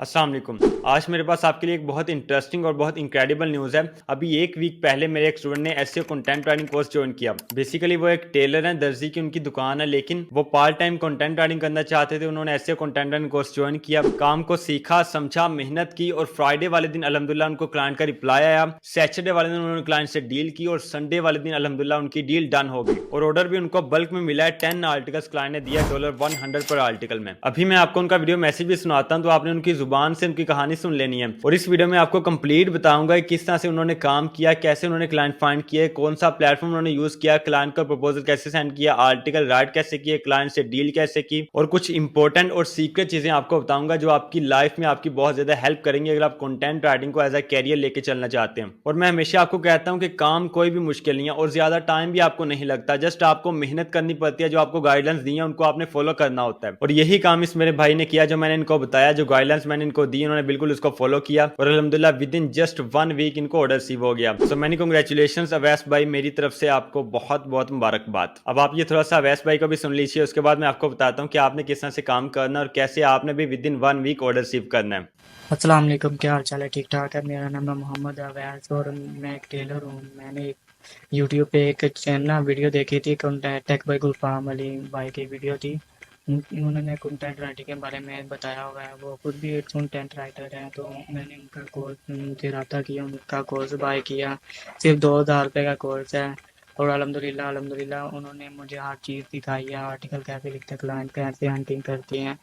अस्सलाम वालेकुम। आज मेरे पास आपके लिए एक बहुत इंटरेस्टिंग और बहुत इनक्रेडिबल न्यूज़ है। अभी एक वीक पहले मेरे एक स्टूडेंट ने SEO content writing course join किया। बेसिकली वो एक टेलर हैं, दर्जी की उनकी दुकान है, लेकिन वो पार्ट टाइम कंटेंट राइटिंग करना चाहते थे। उन्होंने SEO content writing course join किया, काम को सीखा, समझा, मेहनत की और फ्राइडे वाले दिन अल्हम्दुलिल्लाह उनको क्लाइंट का रिप्लाई आया। सैटरडे वाले दिन उन्होंने क्लाइंट से डील की और संडे वाले दिन अल्हम्दुलिल्लाह उनकी डील डन हो गई और ऑर्डर भी उनको बल्क में मिला है। 10 आर्टिकल्स क्लाइंट ने दिया $100 पर आर्टिकल में। अभी मैं आपको उनका वीडियो मैसेज भी सुनाता हूँ, तो आपने उनकी जुबान से उनकी कहानी सुन लेनी है। और इस वीडियो में आपको कंप्लीट बताऊंगा कि किस तरह से उन्होंने काम किया, कैसे उन्होंने क्लाइंट फाइंड किए, कौन सा प्लेटफॉर्म उन्होंने यूज किया, क्लाइंट को प्रपोजल कैसे सेंड किया, आर्टिकल राइट कैसे किए, क्लाइंट से डील कैसे की, और कुछ इंपॉर्टेंट और सीक्रेट चीजें आपको बताऊंगा जो आपकी लाइफ में आपकी बहुत ज्यादा हेल्प करेंगी अगर आप कंटेंट राइटिंग को एज अ कैरियर लेके चलना चाहते हैं। और मैं हमेशा आपको कहता हूं कि काम कोई भी मुश्किल नहीं है और ज्यादा टाइम भी आपको नहीं लगता, जस्ट आपको मेहनत करनी पड़ती है। जो आपको गाइडेंस दी है उनको आपने फॉलो करना होता है, और यही काम इस मेरे भाई ने किया। जो मैंने इनको बताया, जो गाइडेंस मैंने इनको दी, उन्होंने बिल्कुल उसको फॉलो किया और अल्हम्दुलिल्लाह विद इन जस्ट 1 वीक इनको ऑर्डर रिसीव हो गया। सो मैनी कांग्रेचुलेशन अवैस भाई, मेरी तरफ से आपको बहुत बहुत मुबारकबाद। अब आप ये थोड़ा सा अवैस भाई को भी सुन लीजिए, उसके बाद मैं आपको बताता हूँ कि आपने किस तरह से काम करना है और कैसे आपने भी within 1 week order receive करना है। अस्सलाम वालेकुम। क्या हाल चाल है? ठीक ठाक है। मेरा नाम है मोहम्मद अवैस और मैं एक टेलर हूँ। मैंने यूट्यूब पे एक चैनल वीडियो देखी थी, कंटेंट टेक बाय गुलफाम अली भाई की वीडियो थी। उन्होंने कंटेंट राइटिंग के बारे में बताया हुआ है। वो खुद भी एक कंटेंट राइटर है, तो मैंने उनका कोर्स उनसे रब्ता किया, उनका कोर्स बाय किया। सिर्फ 2,000 रुपये का कोर्स है और अल्हम्दुलिल्लाह अल्हम्दुलिल्लाह उन्होंने मुझे हर चीज़ सिखाई है। आर्टिकल कैसे लिखते हैं, क्लाइंट कैसे हंटिंग करती हैं,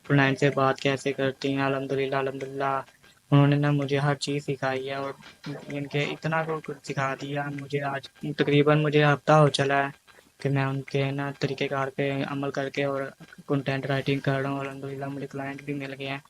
क्लाइंट से बात कैसे करती हैं। अल्हम्दुलिल्लाह अल्हम्दुलिल्लाह उन्होंने ना मुझे हर चीज़ सिखाई है और इनके इतना कुछ सिखा दिया मुझे। आज तकरीबन मुझे हफ्ता हो चला है कि मैं उनके ना तरीक़ेकार पे अमल करके और कंटेंट राइटिंग कर रहा हूँ। अल्हम्दुलिल्लाह मुझे क्लाइंट भी मिल गए हैं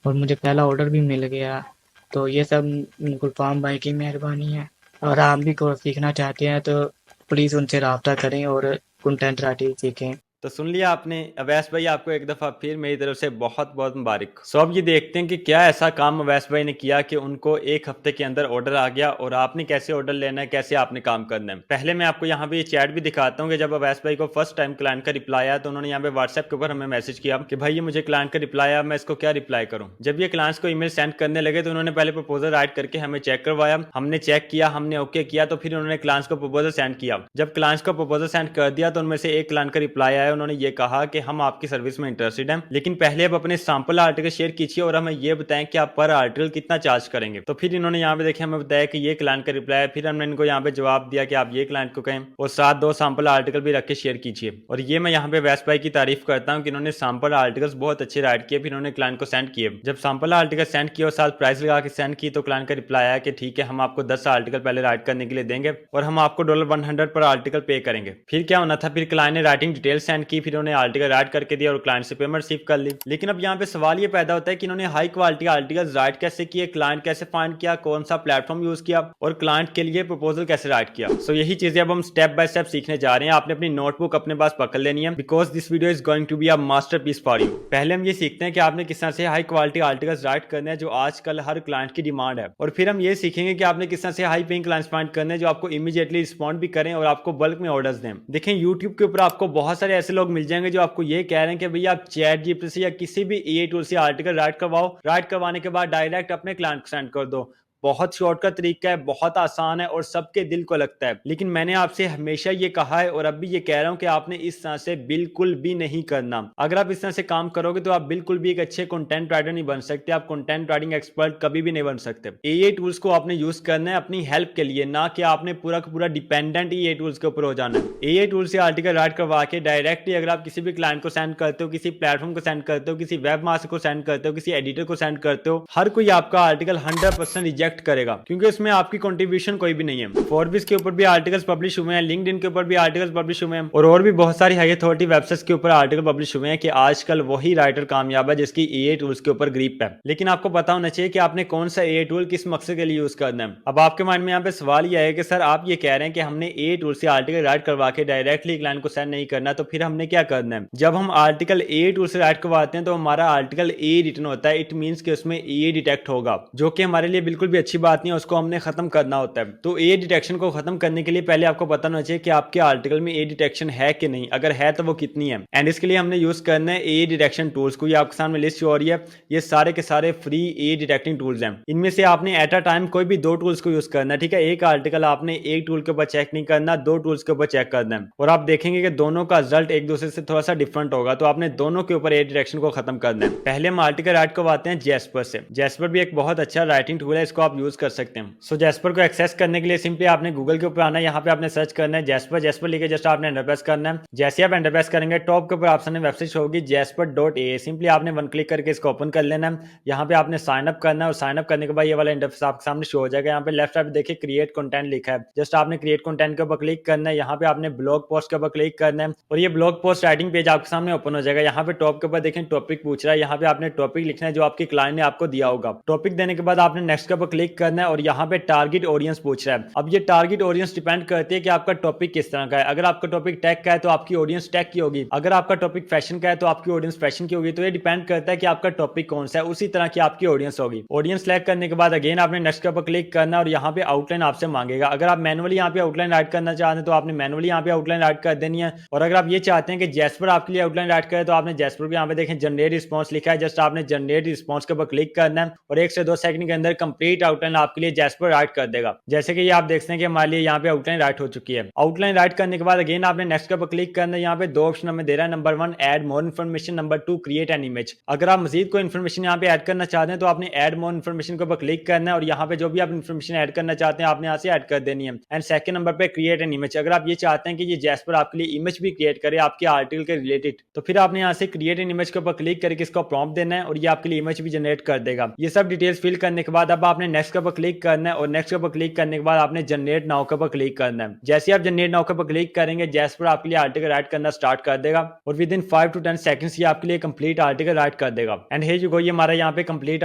और मुझे पहला ऑर्डर भी मिल गया। तो ये सब गुलफाम भाई की मेहरबानी है। और आप भी कोर्स सीखना चाहते हैं तो प्लीज़ उनसे रब्ता करें और कंटेंट राइटिंग सीखें। तो सुन लिया आपने अवैस भाई, आपको एक दफ़ा फिर मेरी तरफ से बहुत बहुत मुबारक। सो अब ये देखते हैं कि क्या ऐसा काम अवैस भाई ने किया कि उनको एक हफ्ते के अंदर ऑर्डर आ गया, और आपने कैसे ऑर्डर लेना है, कैसे आपने काम करना है। पहले मैं आपको यहाँ पे ये चैट भी दिखाता हूँ कि जब अवैस भाई को फर्स्ट टाइम क्लाइंट का रिप्लाई आया तो उन्होंने यहाँ पे व्हाट्सएप के ऊपर हमें मैसेज किया कि भाई ये मुझे क्लाइंट का रिप्लाई आया, मैं इसको क्या रिप्लाई करूँ। जब ये क्लाइंट्स को ईमेल सेंड करने लगे तो उन्होंने पहले प्रपोजल राइट करके हमें चेक करवाया, हमने चेक किया, हमने ओके किया, तो फिर उन्होंने क्लाइंट्स को प्रपोजल सेंड किया। जब क्लाइंट्स को प्रपोजल सेंड कर दिया तो उनमें से एक क्लाइंट का रिप्लाई आया, उन्होंने ये कहा कि हम आपकी सर्विस में इंटरेस्टेड हैं, लेकिन पहले आप अपने सैंपल आर्टिकल शेयर कीजिए और हमें ये बताएं कि आप पर आर्टिकल कितना चार्ज करेंगे। तो फिर इन्होंने यहाँ पे देखे हमें बताया कि ये क्लाइंट का रिप्लाई है। फिर हमने इनको यहाँ पे जवाब दिया कि आप ये क्लाइंट को कहें और साथ 2 सैंपल आर्टिकल भी रख के शेयर कीजिए। और ये मैं यहाँ पे वैस भाई की तारीफ करता हूँ कि इन्होंने सैंपल आर्टिकल्स बहुत अच्छे राइट किए, फिर उन्होंने क्लाइंट को सेंड किए। जब सैंपल आर्टिकल सेंड किए और साथ प्राइस लगा के सेंड की तो क्लाइंट का रिप्लाई आया कि ठीक है, हम आपको 10 आर्टिकल पहले राइट करने के लिए देंगे और हम आपको $100 पर आर्टिकल पे करेंगे। फिर क्या होना था, फिर क्लाइंट ने राइटिंग डिटेल सेंड की, फिर उन्हें आर्टिकल राइट करके दिया और क्लाइंट से पेमेंट रिसीव कर ली। लेकिन अब यहाँ पे सवाल ये पैदा होता है कि इन्होंने हाई क्वालिटी आर्टिकल्स राइट कैसे किए, क्लाइंट कैसे फाइंड किया, कौन सा प्लेटफॉर्म यूज किया और क्लाइंट के लिए प्रपोजल कैसे राइट किया। सो यही चीजें अब हम स्टेप बाय स्टेप सीखने जा रहे हैं। आपने अपनी नोटबुक अपने पास पकड़ लेनी है, because this video is going to be a masterpiece for you. पहले हम ये सीखते हैं कि आपने किस तरह से हाई क्वालिटी आर्टिकल्स राइट करने हैं जो आजकल हर क्लाइंट की डिमांड है, और फिर हम ये सीखेंगे कि आपने किस तरह से हाई पेइंग क्लाइंट्स फाइंड करने हैं जो आपको इमीडिएटली रिस्पॉन्ड भी करें और आपको बल्क में ऑर्डर्स दें। देखें यूट्यूब के ऊपर आपको बहुत सारे ऐसे लोग मिल जाएंगे जो आपको ये कह रहे हैं कि भैया आप चैट जीपीटी से या किसी भी एआई टूल से आर्टिकल राइट करवाओ, राइट करवाने के बाद डायरेक्ट अपने क्लाइंट को सेंड कर दो। बहुत शॉर्टकट तरीका है, बहुत आसान है और सबके दिल को लगता है। लेकिन मैंने आपसे हमेशा ये कहा है और अब भी ये कह रहा हूं कि आपने इस तरह से बिल्कुल भी नहीं करना। अगर आप इस तरह से काम करोगे तो आप बिल्कुल भी एक अच्छे कंटेंट राइटर नहीं बन सकते, आप कंटेंट राइटिंग एक्सपर्ट कभी भी नहीं बन सकते। एआई टूल्स को आपने यूज करना है अपनी हेल्प के लिए, ना कि आपने पूरा का पूरा डिपेंडेंट एआई टूल्स के ऊपर हो जाना है। एआई टूल से आर्टिकल राइट करवा के डायरेक्टली अगर आप किसी भी क्लाइंट को सेंड करते हो, किसी प्लेटफॉर्म को सेंड करते हो, किसी वेब मास्टर को सेंड करते हो, किसी एडिटर को सेंड करते हो, हर कोई आपका आर्टिकल 100% रिजेक्ट करेगा, क्योंकि उसमें आपकी कंट्रीब्यूशन कोई भी नहीं है। फोर्ब्स के ऊपर भी आर्टिकल्स पब्लिश हुए हैं, लिंक्डइन के ऊपर भी आर्टिकल्स पब्लिश हुए हैं और भी बहुत सारी हाई अथॉरिटी वेबसाइट्स के ऊपर आर्टिकल पब्लिश हुए हैं कि आजकल वही राइटर कामयाब है जिसकी एआई टूल्स के ऊपर ग्रिप है। लेकिन आपको पता होना चाहिए कि आपने कौन सा एआई टूल किस मकसद के लिए यूज करना है। अब आपके माइंड में यहाँ पे सवाल ये है कि सर आप ये कह रहे हैं कि हमने एआई टूल से आर्टिकल राइट करवा के डायरेक्टली क्लाइंट को सेंड नहीं करना, तो फिर हमने क्या करना है। जब हम आर्टिकल एआई टूल से राइट करवाते हैं तो हमारा आर्टिकल ए रिटन होता है, इट मींस कि उसमें एआई डिटेक्ट होगा, जो कि हमारे लिए बिल्कुल भी अच्छी बात नहीं है, उसको हमने खत्म करना होता है। तो ए डिटेक्शन को खत्म करने के लिए पहले आपको पता होना चाहिए कि आपके आर्टिकल में ए डिटेक्शन है कि नहीं, अगर है तो वो कितनी है। एंड इसके लिए हमने यूज करना है ए डिटेक्शन टूल्स को। ये आपके सामने लिस्ट हो रही है, ये सारे के सारे फ्री ए डिटेक्टिंग टूल्स हैं। इनमें से आपने एट अ टाइम कोई भी 2 टूल्स को यूज करना है, ठीक है। एक आर्टिकल आपने एक टूल के ऊपर चेक नहीं करना, 2 टूल्स के ऊपर चेक करना है, और आप देखेंगे कि दोनों का रिजल्ट एक दूसरे से थोड़ा सा डिफरेंट होगा। तो आपने दोनों के ऊपर ए डिटेक्शन को खत्म करना है। पहले हम आर्टिकल राइट करवाते हैं जैस्पर से। जैस्पर भी एक बहुत अच्छा राइटिंग टूल है, इसको आप यूज कर सकते हैं। सो जैस्पर को एक्सेस करने के लिए सिंपली आपने गूगल के ऊपर आना है, यहाँ पे आपने सर्च करना है जैस्पर। जैस्पर लिखे जस्ट आपने एंटर प्रेस करना है। जैसे आप एंटर प्रेस करेंगे टॉप के ऊपर आपने वेबसाइट होगी jasper.a, सिंपली आपने वन क्लिक करके इसको ओपन कर लेना है। यहाँ पे आपने साइन अप करना है, और साइन अप करने के बाद ये वाला इंटरफेस आपके सामने शो हो जाएगा। यहाँ पे लेफ्ट साइड देखिए क्रिएट कंटेंट लिखा है, जस्ट आपने क्रिएट कंटेंट के ऊपर क्लिक करना है। यहाँ पे आपने ब्लॉग पोस्ट के ऊपर क्लिक करना है, और ये ब्लॉग पोस्ट राइटिंग पेज आपके सामने ओपन हो जाएगा। यहाँ पे टॉप के ऊपर देखें टॉपिक पूछ रहा है, यहाँ पे आपने टॉपिक लिखना है जो आपकी क्लाइंट ने आपको दिया होगा। टॉपिक देने के बाद आपने नेक्स्ट के ऊपर क्लिक करना है, और यहाँ पे टारगेट ऑडियंस पूछ रहा है। अब ये टारगेट ऑडियंस डिपेंड करती है कि आपका टॉपिक किस तरह का है। अगर आपका टॉपिक टेक का है तो आपकी ऑडियंस टेक की होगी, अगर आपका टॉपिक फैशन का है तो आपकी ऑडियंस फैशन की होगी। तो ये डिपेंड करता है कि आपका टॉपिक कौन सा है, उसी तरह की आपकी ऑडियंस होगी। ऑडियंस सेलेक्ट करने के बाद अगेन आपने नेक्स्ट के ऊपर क्लिक करना है, और यहाँ पे आउटलाइन आपसे मांगेगा। अगर आप मैनुअली यहाँ पे आउटलाइन राइट करना चाहते हैं तो आपने मैनुअली यहाँ पे आउटलाइन राइट कर देनी है, और अगर आप ये चाहते हैं कि जैस्पर आपके लिए आउटलाइन राइट करे तो आपने जैस्पर को यहाँ पे देखें जनरेट रिस्पॉन्स लिखा है, जस्ट आपने जनरेट रिस्पॉन्स के ऊपर क्लिक करना है, और 1 से 2 सेकंड के अंदर कंप्लीट आउटलाइन आपके लिए जैस्पर राइट कर देगा। जैसे कि ये आप देखते हैं कि हमारे लिए यहाँ पे आउटलाइन राइट हो चुकी है। आउटलाइन राइट करने के बाद अगेन आपने नेक्स्ट के ऊपर क्लिक करना है। यहाँ पे 2 ऑप्शन हमें दे रहा है, number 1 add more information, number 2 create an image. अगर आप मजीद कोई इन्फॉर्मेशन यहाँ पे ऐड करना चाहते हैं तो आपने ऐड मोर इन्फॉर्मेशन के ऊपर क्लिक करना है, और यहाँ पे जो भी आप इन्फॉर्मेशन ऐड करना चाहते हैं आपने यहाँ से ऐड कर देनी है। एंड सेकंड नंबर पे क्रिएट एन इमेज। अगर आप ये चाहते हैं कि ये जैस्पर आपके लिए इमेज भी क्रिएट करे आपके आर्टिकल के रिलेटेड, तो फिर आपने यहाँ से क्रिएट एन इमेज के ऊपर क्लिक करके इसको प्रॉम्प्ट देना है, और ये आपके लिए इमेज भी जनरेट कर देगा। ये सब डिटेल्स फिल करने के बाद अब आपने नेक्स्ट के ऊपर क्लिक करना है, और नेक्स्ट के ऊपर क्लिक करने के बाद आपने जनरेट नाउ के ऊपर क्लिक करना है। जैसे आप जनरेट नाउ के ऊपर क्लिक करेंगे जैस्पर आपके लिए आर्टिकल राइट करना स्टार्ट कर देगा, और विद इन 5 to 10 सेकंड्स ये आपके लिए कंप्लीट आर्टिकल राइट कर देगा। एंड हे यू गो, ये हमारा यहाँ पे कंप्लीट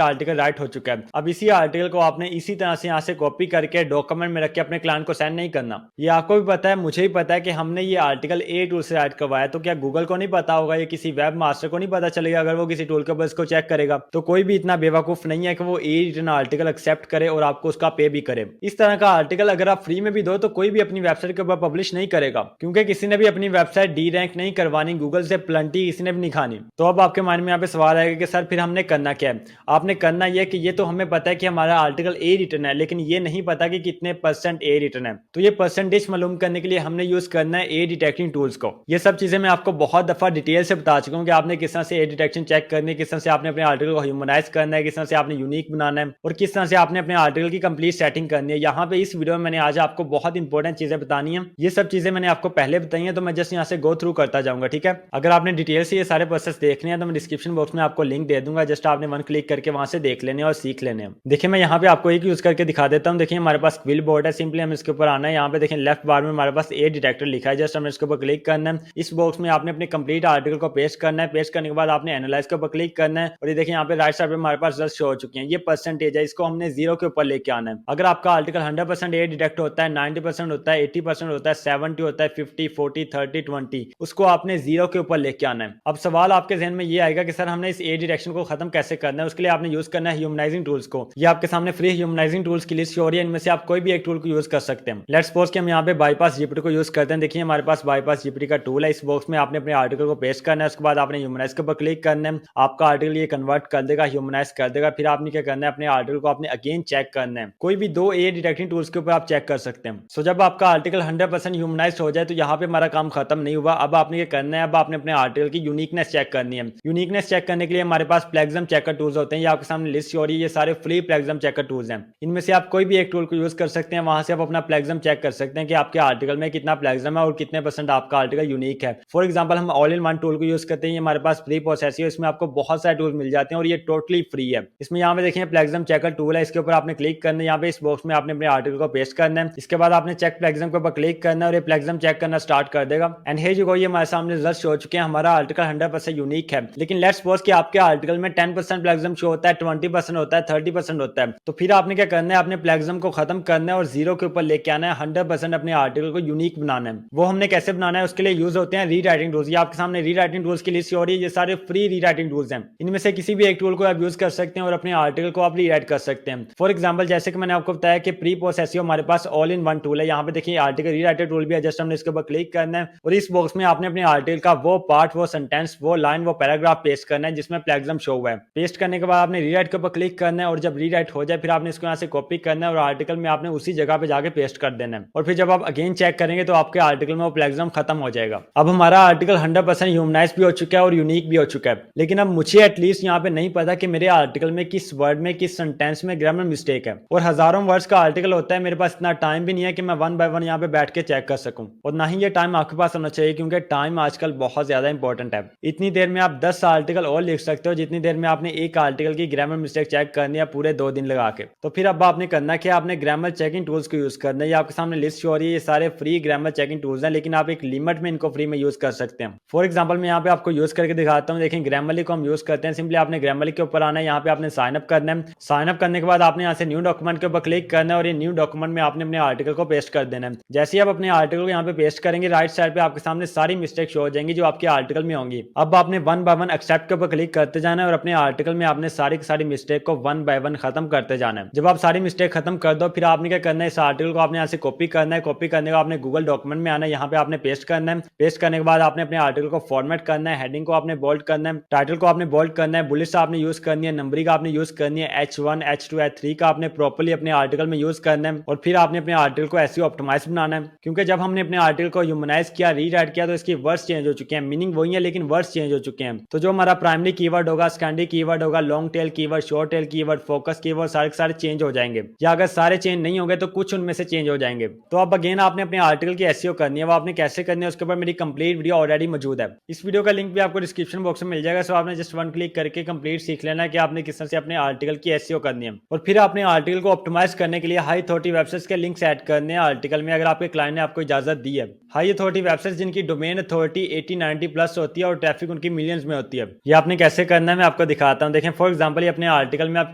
आर्टिकल राइट हो चुका है। अब इसी आर्टिकल को आपने इसी तरह से यहाँ से कॉपी करके डॉक्यूमेंट में रख के अपने क्लाइंट को सेंड नहीं करना। ये आपको भी पता है, मुझे भी पता है कि हमने ये आर्टिकल ए टूल से राइट करवाया, तो क्या गूगल को नहीं पता होगा, ये किसी वेब मास्टर को नहीं पता चलेगा अगर वो किसी टूल के ऊपर इसको चेक करेगा? तो कोई भी इतना बेवकूफ नहीं है कि वो ए रिटन आर्टिकल एक्सेप्ट करे और आपको उसका पे भी करे। इस तरह का आर्टिकल अगर आप फ्री में भी दो तो कोई भी अपनी वेबसाइट के ऊपर पब्लिश नहीं करेगा, क्योंकि किसी ने भी अपनी वेबसाइट डी रैंक नहीं करवानी, गूगल से प्लंटी किसी ने भी नहीं खानी। तो अब आपके माइंड में यहाँ पे सवाल आएगा कि सर फिर हमने करना क्या है? आपने करना यह कि ये तो हमें पता है कि हमारा आर्टिकल ए रिटर्न है, लेकिन ये नहीं पता कि कितने % ए रिटर्न है। तो ये परसेंटेज मालूम करने के लिए हमने यूज करना है ए डिटेक्टिंग टूल्स को। ये सब चीजें मैं आपको बहुत दफा डिटेल से बता चुका हूँ कि आपने किस तरह से ए डिटेक्शन चेक करनी है, किस तरह से आपने अपने आर्टिकल को ह्यूमनाइज करना है, किस तरह से आपने यूनिक बनाना है, और किस तरह से आपने अपने आर्टिकल की कंप्लीट सेटिंग करनी है। यहाँ पे इस वीडियो में मैंने आज आपको बहुत इंपॉर्टेंट चीजें बतानी है। ये सब चीजें मैंने आपको पहले बताई है, तो मैं जस्ट यहाँ से गो थ्रू करता जाऊंगा, ठीक है। अगर आपने डिटेल से ये सारे प्रोसेस देखने हैं तो मैं डिस्क्रिप्शन बॉक्स में आपको लिंक दे दूंगा, जस्ट आपने वन क्लिक करके वहां से देख लेने और सीख लेने हैं। देखिए मैं यहाँ पे आपको एक यूज करके दिखा देता हूँ। देखिए हमारे पास क्विल बोर्ड है, सिंपली हम इसके ऊपर आना है। यहाँ पे देखिए लेफ्ट बार में हमारे पास ए डिटेक्टर लिखा है, जस्ट हमें इसके ऊपर क्लिक करना है। इस बॉक्स में आपने अपने कंप्लीट आर्टिकल को पेस्ट करना है। पेस्ट करने के बाद आपने एनालाइज के ऊपर क्लिक करना है, और ये देखिए यहाँ पे राइट साइड पे हमारे पास रिजल्ट शो हो चुके हैं। ये परसेंटेज है, इसको हमने 0 के ऊपर लेके आना है। अगर आपका आर्टिकल 100% ए डिटेक्ट होता है, 90% होता है, 80% होता है, 70 होता है, 50, 40, 30, 20, उसको आपने 0 के ऊपर लेके आना है। अब सवाल आपके जहन में ये आएगा कि सर हमने इस ए डिटेक्शन को खत्म कैसे करना है? उसके लिए आपने यूज करना है ह्यूमनाइजिंग टूल्स को। ये आपके सामने फ्री ह्यूमनाइजिंग टूल्स की लिस्ट हो रही है, इनमें से आप कोई भी एक टूल को यूज कर सकते हैं। लेट्स सपोज कि हम यहाँ पे बाईपास जीपीटी को यूज करते हैं। देखिए हमारे पास बाईपास जीपीटी का टूल है। इस बॉक्स में आपने अपने आर्टिकल को पेस्ट करना है, उसके बाद आपने ह्यूमनाइज के ऊपर क्लिक करना है। आपका आर्टिकल ये कन्वर्ट कर देगा, ह्यूमनाइज कर देगा। फिर आपने क्या करना है, अपने आर्टिकल को आपने अगेन चेक करना है। कोई भी 2 ए डिटेक्टिंग टूल्स के ऊपर आप चेक कर सकते हैं। सो जब आपका आर्टिकल 100% ह्यूमनाइज हो जाए तो यहाँ पे हमारा काम खत्म नहीं हुआ। अब आपने क्या करना है, अब आपने अपने आर्टिकल की यूनिकनेस चेक करनी है। यूनिकनेस चेक करने के लिए हमारे पास प्लेगरिज्म चेकर टूल्स होते हैं। ये आपके सामने लिस्ट हो रही है, ये सारे फ्री प्लेगरिज्म चेकर टूल्स हैं। इनमें से आप कोई भी एक टूल को यूज कर सकते हैं। वहां से आप अपना प्लेगरिज्म चेक कर सकते हैं कि आपके आर्टिकल में कितना प्लेगरिज्म है और कितने % आपका आर्टिकल यूनिक है। फॉर एग्जाम्पल हम ऑल इन वन टूल को यूज करते हैं। ये हमारे पास फ्री प्रोसेस है, इसमें आपको बहुत सारे टूल मिल जाते हैं और ये टोटली फ्री है। इसमें यहाँ पे देखिए प्लेगरिज्म चेकर टूल है, इसके ऊपर आपने क्लिक करना है। यहाँ पे इस बॉक्स में आपने अपने आर्टिकल को पेस्ट करना है। इसके बाद आपने चेक प्लेगरिज्म के ऊपर क्लिक करना है और ये प्लेगरिज्म चेक करना स्टार्ट कर देगा। एंड हे जो ये हमारे सामने रिजल्ट हो चुके हैं। हमारा आर्टिकल 100% यूनिक है, लेकिन लेट्स सपोज कि आपके आर्टिकल में 10% प्लेगरिज्म शो होता है, 20% होता है, 30% होता है। तो फिर आपने क्या करना है, अपने प्लेगरिज्म को खत्म करना है और 0 के ऊपर लेके आना है। 100% अपने आर्टिकल को यूनिक बनाना है। वो हमने कैसे बनाना है, उसके लिए यूज होते हैं रीराइटिंग टूल्स। ये आपके सामने रीराइटिंग टूल्स की लिस्ट हो रही है, ये सारे फ्री रीराइटिंग टूल्स हैं। इनमें से किसी भी एक टूल को आप यूज कर सकते हैं और अपने आर्टिकल को आप रीराइट कर सकते हैं। फॉर एग्जाम्पल जैसे कि मैंने आपको बताया कि प्री पोस्ट एसईओ हमारे पास ऑल इन वन टूल है। यहाँ पे देखिए आर्टिकल रीराइटर टूल भी है, जस्ट हमने इसके ऊपर क्लिक करना है और इस बॉक्स में आपने अपने आर्टिकल का वो पार्ट, वो सेंटेंस, वो लाइन, वो पैराग्राफ पेस्ट करना है जिसमें प्लेगरिज्म शो हुआ है। पेस्ट करने के बाद आपने रीराइट के ऊपर क्लिक करना है और जब रीराइट हो जाए फिर आपने इसको यहाँ से कॉपी करना है और आर्टिकल में आपने उसी जगह पे जाके पेस्ट कर देना है और फिर जब आप अगेन चेक करेंगे तो आपके आर्टिकल में वो प्लेगरिज्म खत्म हो जाएगा। अब हमारा आर्टिकल 100% ह्यूमनाइज भी हो चुका है और यूनिक भी हो चुका है, लेकिन अब मुझे एटलीस्ट यहाँ पे नहीं पता कि मेरे आर्टिकल में किस वर्ड में, किस सेंटेंस में ग्रामर मिस्टेक है। और हजारों वर्ड्स का आर्टिकल होता है, मेरे पास इतना टाइम भी नहीं है कि मैं वन बाय वन यहाँ पे बैठ के चेक कर सकूं, और ना ही ये टाइम आपके पास होना चाहिए क्योंकि टाइम आजकल बहुत ज्यादा इंपॉर्टेंट है। इतनी देर में आप 10 आर्टिकल और लिख सकते हो जितनी देर में आपने एक आर्टिकल की ग्रामर मिस्टेक चेक करनी है पूरे 2 दिन लगा के। तो फिर अब आपने करना क्या, आपने ग्रामर चेकिंग टूल्स को यूज करना है। ये आपके सामने लिस्ट हो रही है, ये सारे फ्री ग्रामर चेकिंग टूल्स हैं, लेकिन आप एक लिमिट में इनको फ्री में यूज कर सकते हैं। फॉर एग्जाम्पल मैं यहाँ पे आपको यूज करके दिखाता हूँ। देखें ग्रामरली को हम यूज करते हैं, सिंपली आपने ग्रामरली के ऊपर आना है, यहाँ पे आपने साइन अप करना है। साइन अप करने के बाद आपने यहाँ से न्यू डॉक्यूमेंट के ऊपर क्लिक करना है और ये न्यू डॉक्यूमेंट में आपने अपने आर्टिकल को पेस्ट कर देना है। जैसे ही आप अपने आर्टिकल को यहाँ पे पेस्ट करेंगे राइट साइड पे आपके सामने सारी मिस्टेक शो हो जाएंगी जो आपके आर्टिकल में होंगी। अब आपने वन बाय वन एक्सेप्ट के ऊपर क्लिक करते जाना है और अपने आर्टिकल में आपने सारी मिस्टेक को वन बाय वन खत्म करते जाना है। जब आप सारी मिस्टेक खत्म कर दो फिर आपने क्या करना है, इस आर्टिकल को आपने यहाँ से कॉपी करना है। कॉपी करने के बाद आपने गूगल डॉक्यूमेंट में आना है, यहाँ पे आपने पेस्ट करना है। पेस्ट करने के बाद आपने अपने आर्टिकल को फॉर्मेट करना है, हेडिंग को आपने बोल्ड करना है, टाइटल को आपने बोल्ड करना है, बुलेट्स आपने यूज करनी है, नंबरिंग आपने यूज करनी है, H1 H2 H3 का आपने प्रॉपर्ली अपने आर्टिकल में यूज करना है और फिर आपने अपने आर्टिकल को एसईओ ऑप्टिमाइज बनाना है। क्योंकि जब हमने अपने आर्टिकल को ह्यूमनाइज किया, रीराइट किया तो इसकी वर्ड्स चेंज हो चुके हैं, मीनिंग वही है लेकिन वर्ड्स चेंज हो चुके हैं। तो जो हमारा प्राइमरी कीवर्ड होगा, सेकेंडरी कीवर्ड होगा, long tail keyword, short tail keyword, focus keyword, सारे चेंज हो जाएंगे, या अगर सारे चेंज नहीं होंगे तो कुछ उनमें से चेंज हो जाएंगे। तो अब अगेन आपने अपने आर्टिकल की एसईओ करनी है, वो आपने कैसे करनी है उसके ऊपर मेरी कंप्लीट वीडियो ऑलरेडी मौजूद है। इस वीडियो का लिंक भी आपको डिस्क्रिप्शन बॉक्स में मिल जाएगा। सो आपने जस्ट वन क्लिक करके कंप्लीट सीख लेना है कि आपने किस तरह से अपने आर्टिकल की एसईओ करनी है और फिर आपने आर्टिकल को ऑप्टिमाइज करने के लिए हाई अथॉरिटी वेबसाइट्स के लिंक्स ऐड करने हैं आर्टिकल में, अगर आपके क्लाइंट ने आपको इजाजत दी है। हाई अथॉरिटी वेबसाइट्स जिनकी डोमेन अथॉरिटी 80-90 प्लस होती है और ट्रैफिक उनकी मिलियंस में होती है। ये आपने कैसे करना है मैं आपको दिखाता हूँ। देखें फॉर एग्जांपल ये अपने आर्टिकल में आप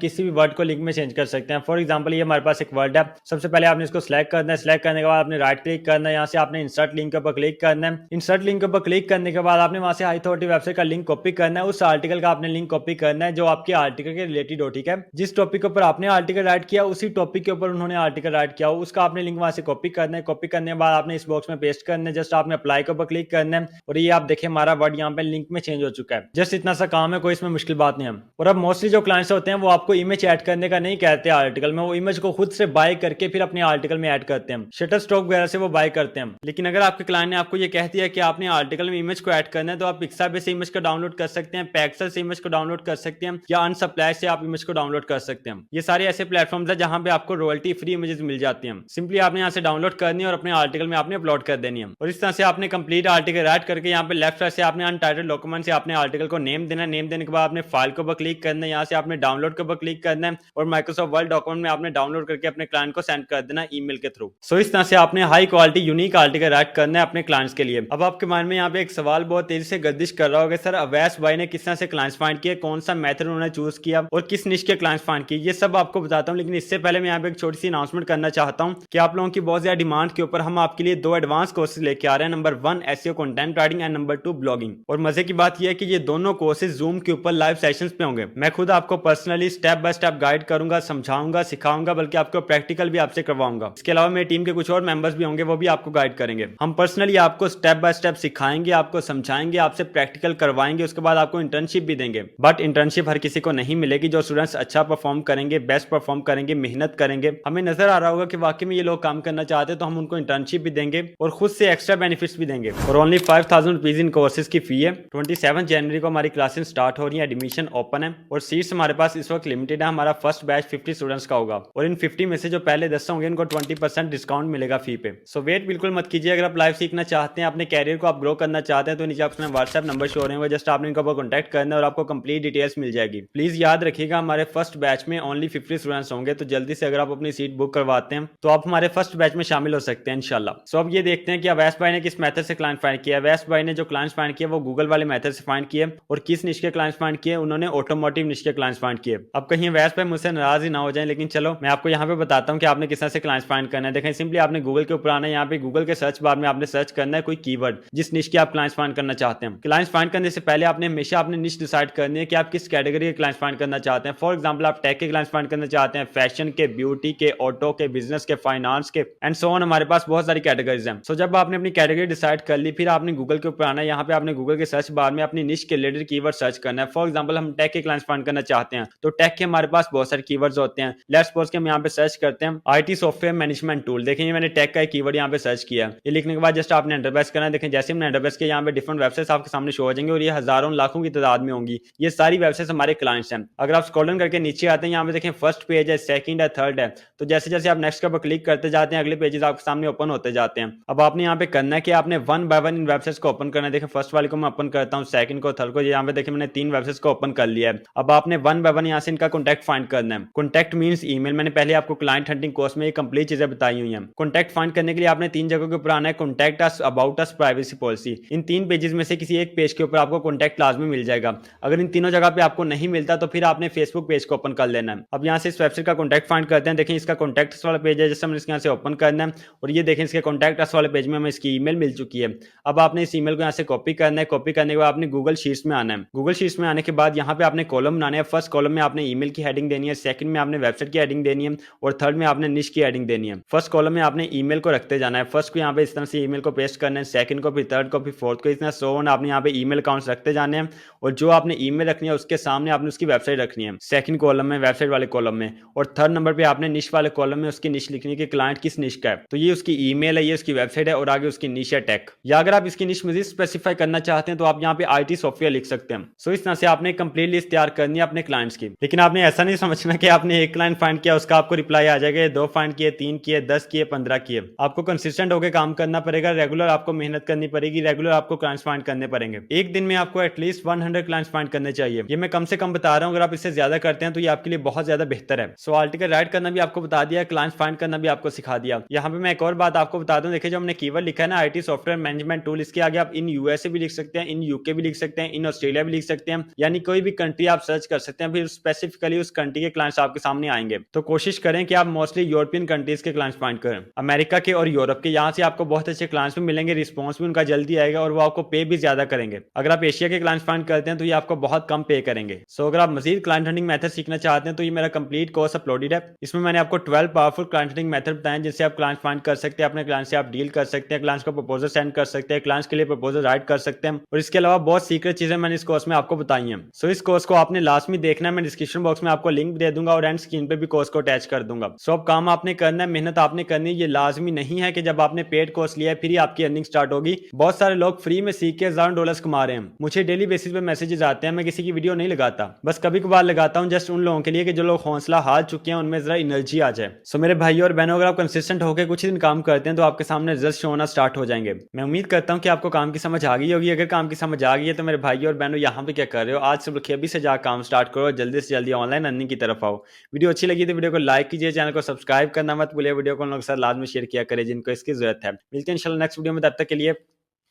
किसी भी वर्ड को लिंक में चेंज कर सकते हैं। फॉर एग्जांपल ये हमारे पास एक वर्ड है, सबसे पहले आपने इसको सिलेक्ट करना है। सिलेक्ट करने के बाद आपने राइट क्लिक करना है, यहाँ से आपने इंसर्ट लिंक के ऊपर क्लिक करना है। इंसर्ट लिंक के ऊपर क्लिक करने के बाद आपने वहां से हाई अथॉरिटी वेबसाइट का लिंक कॉपी करना है, उस आर्टिकल का आपने लिंक कॉपी करना है जो आपके आर्टिकल के रिलेटेड हो। ठीक है, जिस टॉपिक के ऊपर आपने आर्टिकल राइट किया उसी टॉपिक के ऊपर उन्होंने आर्टिकल राइट किया, उसका आपने लिंक वहां से कॉपी करना है। कॉपी करने के बाद आपने इस बॉक्स में पेस्ट करना है, जस्ट आपने अप्लाई के ऊपर क्लिक करना है और ये आप देखिए हमारा वर्ड यहाँ पे लिंक में चेंज हो चुका है। जस्ट इतना सा काम है, कोई इसमें मुश्किल बात नहीं है। और अब मोस्टली जो क्लाइंट्स होते हैं वो आपको इमेज ऐड करने का नहीं कहते आर्टिकल में, वो इमेज को खुद से बाय करके फिर अपने आर्टिकल में ऐड करते हैं, शटर स्टॉक वगैरह से वो बाय करते हैं। लेकिन अगर आपके क्लाइंट ने आपको ये कह दिया कि आपने आर्टिकल में इमेज को ऐड करना है तो आप पिक्साबे से इमेज को डाउनलोड कर सकते हैं, पैक्सल से इमेज को डाउनलोड कर सकते हैं या अनसप्लाई से आप इमेज को डाउनलोड कर सकते हैं। ये सारे ऐसे प्लेटफॉर्म्स है जहां पे आपको रॉयल्टी फ्री इमेजेस मिल जाती हैं। सिंपली आपने यहाँ से डाउनलोड करनी है और अपने आर्टिकल में आपने अपलोड कर देनी है। और इस तरह से आपने कंप्लीट आर्टिकल राइट करके यहाँ पे लेफ्ट साइड से आपने अनटाइटल्ड डॉक्यूमेंट से आपने आर्टिकल को नेम देना है। नेम देने के बाद आपने फाइल के ऊपर क्लिक करना है, यहाँ से आपने डाउनलोड के ऊपर क्लिक करना है और माइक्रोसॉफ्ट वर्ड डॉक्यूमेंट में आपने डाउनलोड करके अपने क्लाइंट को सेंड कर देना ईमेल के थ्रू। सो इस तरह से आपने high quality unique article right करना है अपने क्लाइंट्स के लिए। अब आपके माइंड में यहाँ पे एक सवाल बहुत तेजी से गर्दिश कर रहा होगा, सर अवैस भाई ने किस तरह से क्लाइंट्स फाइंड किए, कौन सा मेथड उन्होंने चूज किया और किस निश के क्लाइंट्स फाइंड किए, ये सब आपको बताता हूँ। लेकिन इससे पहले मैं यहाँ पे एक छोटी सी अनाउंसमेंट करना चाहता हूँ कि आप लोगों की बहुत ज्यादा डिमांड के ऊपर हम आपके लिए 2 एडवांस कोर्सेज लेके आ रहे हैं। Number 1 SEO content writing and number 2 blogging. और मजे की बात यह है कि ये दोनों कोर्सेज जूम के ऊपर लाइव सेशंस पे होंगे। मैं खुद आपको personally step by step guide करूंगा, समझाऊंगा, सिखाऊंगा, बल्कि आपको प्रैक्टिकल भी आपसे करवाऊंगा। इसके अलावा मेरी टीम के कुछ और मेंबर्स भी होंगे, वो भी आपको गाइड करेंगे। हम पर्सनली आपको स्टेप बाय स्टेप सिखाएंगे, आपको समझाएंगे, आपसे प्रैक्टिकल करवाएंगे, उसके बाद आपको इंटर्नशिप भी देंगे। बट इंटर्नशिप हर किसी को नहीं मिलेगी। जो स्टूडेंट्स अच्छा परफॉर्म करेंगे, बेस्ट परफॉर्म करेंगे, मेहनत करेंगे, हमें नजर आ रहा होगा कि वाकई में ये लोग काम करना चाहते हैं, तो हम उनको इंटर्नशिप भी देंगे और खुद से एक्स्ट्रा बेनिफिट्स भी देंगे। और ओनली 5000 रुपीज इन कोर्सेज की फी है। 27 जनवरी को हमारी क्लासेस स्टार्ट हो रही है, एडमिशन ओपन है और सीट्स हमारे पास इस वक्त लिमिटेड है। हमारा फर्स्ट बैच 50 स्टूडेंट्स का होगा और इन 50 में से जो पहले 10 होंगे उनको 20% डिस्काउंट मिलेगा फी पे। सो वेट बिल्कुल मत कीजिए। अगर आप लाइव सीखना चाहते हैं, अपने कैरियर को आप ग्रो करना चाहते हैं, तो नीचे आपको व्हाट्सएप नंबर शो हो रहे हैं, जस्ट आपने इनके ऊपर कॉन्टैक्ट करना है और आपको कंप्लीट डिटेल्स मिल जाएगी। प्लीज याद रखिएगा हमारे फर्स्ट बैच में ओनली 50 स्टूडेंट्स होंगे, तो जल्दी से अगर आप अपनी सीट बुक करवाते हैं तो आप हमारे फर्स्ट बैच में शामिल हो सकते हैं इंशाल्लाह। सो अब ये देखते हैं कि अवैस भाई ने किस मेथड से क्लाइंट फाइंड किया। अवैस भाई ने जो क्लाइंट्स फाइंड किया वो गूगल वाले मेथड से फाइंड किए और किस निश के क्लाइंट्स फाइंड किए, उन्होंने ऑटोमोटिव निश के क्लाइंट्स फाइंड किए। अब कहीं अवैस भाई मुझसे नाराज ही ना हो जाए, लेकिन चलो मैं आपको यहाँ पे बताता हूँ कि आपने किस तरह से क्लाइंट्स फाइंड करना है। देखें सिंपली आपने गूगल के ऊपर आना है, यहाँ पे गूगल के सर्च बार में आपने सर्च करना है कोई कीवर्ड जिस निश के आप क्लाइंट्स फाइंड करना चाहते हैं। क्लाइंट्स फाइंड करने से पहले आपने हमेशा अपने निश डिसाइड करनी है कि आप किस कैटेगरी के क्लाइंट्स फाइंड करना चाहते हैं। फॉर एग्जाम्पल आप टेक के क्लाइंट्स फाइंड करना चाहते हैं, फैशन के, ब्यूटी के, ऑटो के, बिजनेस के, फाइनेंस के एंड सो ऑन, हमारे पास बहुत सारी कैटेगरीज हैं। सो जब आपने अपनी कैटेगरी डिसाइड कर ली, फिर आपने गूगल के ऊपर आना है। यहाँ पे आपने गूगल के सर्च बार में अपनी निश के रिलेटेड कीवर्ड सर्च करना है। फॉर एग्जांपल हम टेक के क्लाइंट्स फाइंड करना चाहते हैं, तो टेक के हमारे पास बहुत सारे कीवर्ड्स होते हैं। लेट्स सपोज कि हम यहाँ पे सर्च करते हैं आईटी सॉफ्टवेयर मैनेजमेंट टूल। देखें मैंने टेक का एक कीवर्ड यहाँ पे सर्च किया। ये लिखने के बाद जस्ट आपने एंटर प्रेस करना है। देखें जैसे हमने एंटर प्रेस किया, यहाँ पे डिफरेंट वेबसाइट्स आपके सामने शो हो जाएंगे और ये हजारों लाखों की तादाद में होंगी। ये सारी वेबसाइट्स हमारे क्लाइंट्स हैं। अगर आप स्क्रॉल डाउन करके नीचे आते हैं, यहाँ पे देखें फर्स्ट पेज है, सेकंड है, थर्ड है। तो जैसे जैसे आप नेक्स्ट के ऊपर क्लिक करते जाते हैं, अगले पेजेस आपके सामने ओपन होते जाते हैं। अब आपने यहाँ पे करना है कि आपने one by one in websites को ओपन करना है। देखें फर्स्ट वाले को मैं ओपन करता हूँ, सेकंड को, थर्ड को। यहाँ पे देखें मैंने 3 वेबसाइट्स को ओपन कर लिया है। अब आपने वन बाय वन यहाँ से इनका कॉन्टैक्ट फाइंड करना है। Contact means email. मैंने पहले आपको क्लाइंट हंटिंग कोर्स में ये कंप्लीट चीजें बताई हुई हैं। कॉन्टैक्ट फाइंड करने के लिए आपने 3 जगहों के ऊपर आना है। Contact us, about us, privacy policy. In 3 pages में से किसी एक पेज के ऊपर आपको कॉन्टैक्ट लाजमी मिल जाएगा। अगर इन तीनों जगह पे आपको नहीं मिलता तो फिर आपने फेसबुक पेज को ओपन कर लेना है। अब यहाँ से इस वेबसाइट का कॉन्टैक्ट फाइंड करते हैं। देखें इसका कॉन्टैक्ट वाला पेज है, जैसे हमने इसके यहाँ से ओपन करना है और ये देखें इसके कॉन्टैक्ट अस वाले पेज में हमें इसकी ईमेल मिल चुकी है। अब आपने इस ईमेल को यहाँ से कॉपी करना है। कॉपी करने के बाद आपने गूगल शीट्स में आना है। गूगल शीट्स में आने के बाद यहाँ पे आपने कॉलम बनाने हैं। फर्स्ट कॉलम में आपने ईमेल की हेडिंग देनी है, सेकंड में आपने वेबसाइट की हेडिंग देनी है और थर्ड में आपने निश की हेडिंग देनी है। फर्स्ट कॉलम में आपने ईमेल को रखते जाना है। फर्स्ट को यहाँ पे इस तरह से ईमेल को पेस्ट करना है, सेकंड को, फिर थर्ड को, फिर फोर्थ को, इतना सो ऑन आपने यहाँ पे ईमेल अकाउंट्स रखते जाने हैं और जो आपने ईमेल रखनी है उसके सामने आपने उसकी वेबसाइट रखनी है, सेकंड कॉलम में, वेबसाइट वाले कॉलम में। और थर्ड नंबर पे आपने निश वाले कॉलम में उसकी निश लिखनी है कि क्लाइंट किस निश का है। तो ये उसकी ईमेल है, ये उसकी वेबसाइट है और आगे उसकी निश है टेक। या अगर आप इसकी निश मजीद स्पेसिफाई करना चाहते हैं तो आप यहाँ पे आईटी सॉफ्टवेयर लिख सकते हैं। सो इस तरह से आपने कंप्लीट लिस्ट तैयार करनी है अपने क्लाइंट्स की। लेकिन आपने ऐसा नहीं समझना कि आपने एक क्लाइंट फाइंड किया उसका आपको रिप्लाई आ जाएगा, 2 फाइंड किए, 3 किए, 10 किए, 15 किए। आपको कंसिस्टेंट होकर काम करना पड़ेगा, रेगुलर आपको मेहनत करनी पड़ेगी, रेगुलर आपको क्लाइंट्स फाइंड करने पड़ेंगे। एक दिन में आपको एटलीस्ट 100 क्लाइंट्स फाइंड करने चाहिए। ये मैं कम से कम बता रहा हूँ, अगर आप इससे ज्यादा करते हैं तो ये आपके लिए बहुत ज्यादा बेहतर है। सो आर्टिकल राइट करना भी आपको बता दिया, क्लाइंट्स फाइंड करना भी आपको सिखा दिया। यहाँ पे मैं एक और बात आपको बता दूं, देखिए जो हमने कीवर्ड लिखा है ना आईटी सॉफ्टवेयर मैनेजमेंट टूल, इसके आगे आप इन यूएसए भी लिख सकते हैं, इन यूके भी लिख सकते हैं, इन ऑस्ट्रेलिया भी लिख सकते हैं, यानी कोई भी कंट्री आप सर्च कर सकते हैं, फिर स्पेसिफिकली उस कंट्री के क्लाइंट्स आपके सामने आएंगे। तो कोशिश करें कि आप मोस्टली यूरोपियन कंट्रीज के क्लाइंट्स फाइंड करें, अमेरिका के और यूरोप के। यहाँ से आपको बहुत अच्छे क्लाइंट्स भी मिलेंगे, रिस्पॉन्स भी उनका जल्दी आएगा और वो आपको पे भी ज्यादा करेंगे। अगर आप एशिया के क्लाइंट्स फाइंड करते हैं तो ये आपको बहुत कम पे करेंगे। सो अगर आप मजीद क्लाइंट हंटिंग मेथड सीखना चाहते हैं तो ये मेरा कंप्लीट कोर्स अपलोडेड है। इसमें मैंने आपको 12 पावरफुल क्लाइंट हंटिंग मेथड बताए जिससे आप क्लाइंट फाइंड कर सकते हैं, अपने क्लाइंट से आप डील कर सकते हैं, क्लाइंट्स को प्रपोजल सेंड कर सकते हैं, क्लाइंट्स के लिए प्रपोजल राइट कर सकते हैं और इसके अलावा बहुत सीक्रेट चीजें मैंने इस कोर्स में आपको बताई हैं। सो इस कोर्स को आपने लास्ट में देखना है, मैं डिस्क्रिप्शन बॉक्स में आपको लिंक दे दूंगा और एंड स्क्रीन पे भी कोर्स को अटैच कर दूंगा। सो अब काम आपने करना है, मेहनत आपने करनी है। ये लाजमी नहीं है कि जब आपने पेड कोर्स लिया है फिर ही आपकी अर्निंग स्टार्ट होगी। बहुत सारे लोग फ्री में सीख के $1000 कमा रहे हैं। मुझे डेली बेसिस पे मैसेजेस आते हैं, मैं किसी की वीडियो नहीं लगाता, बस कभी कभार लगाता हूँ जस्ट उन लोगों के लिए कि जो लोग हौसला हार चुके हैं, उनमें जरा एनर्जी आ जाए। सो मेरे भाई और बहनों, अगर आप कंसिस्टेंट होकर कुछ ही दिन काम करते हैं तो आपके सामने रिजल्ट शो होना स्टार्ट हो जाएंगे। मैं उम्मीद करता हूँ कि आपको काम की समझ आ गई होगी। अगर काम की समझ आ गई है तो मेरे भाई और बहनों यहाँ पे क्या कर रहे हो, आज से अभी से जाकर काम स्टार्ट करो, जल्दी से जल्दी ऑनलाइन अर्निंग की तरफ आओ। वीडियो अच्छी लगी तो वीडियो को लाइक कीजिए, चैनल को सब्सक्राइब करना मत भूलिए, वीडियो को उन लोगों के साथ लाजमी शेयर किया करें जिनको इसकी जरूरत है। मिलते हैं इंशाल्लाह नेक्स्ट वीडियो में, तब तक के लिए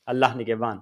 अल्लाह निगहबान।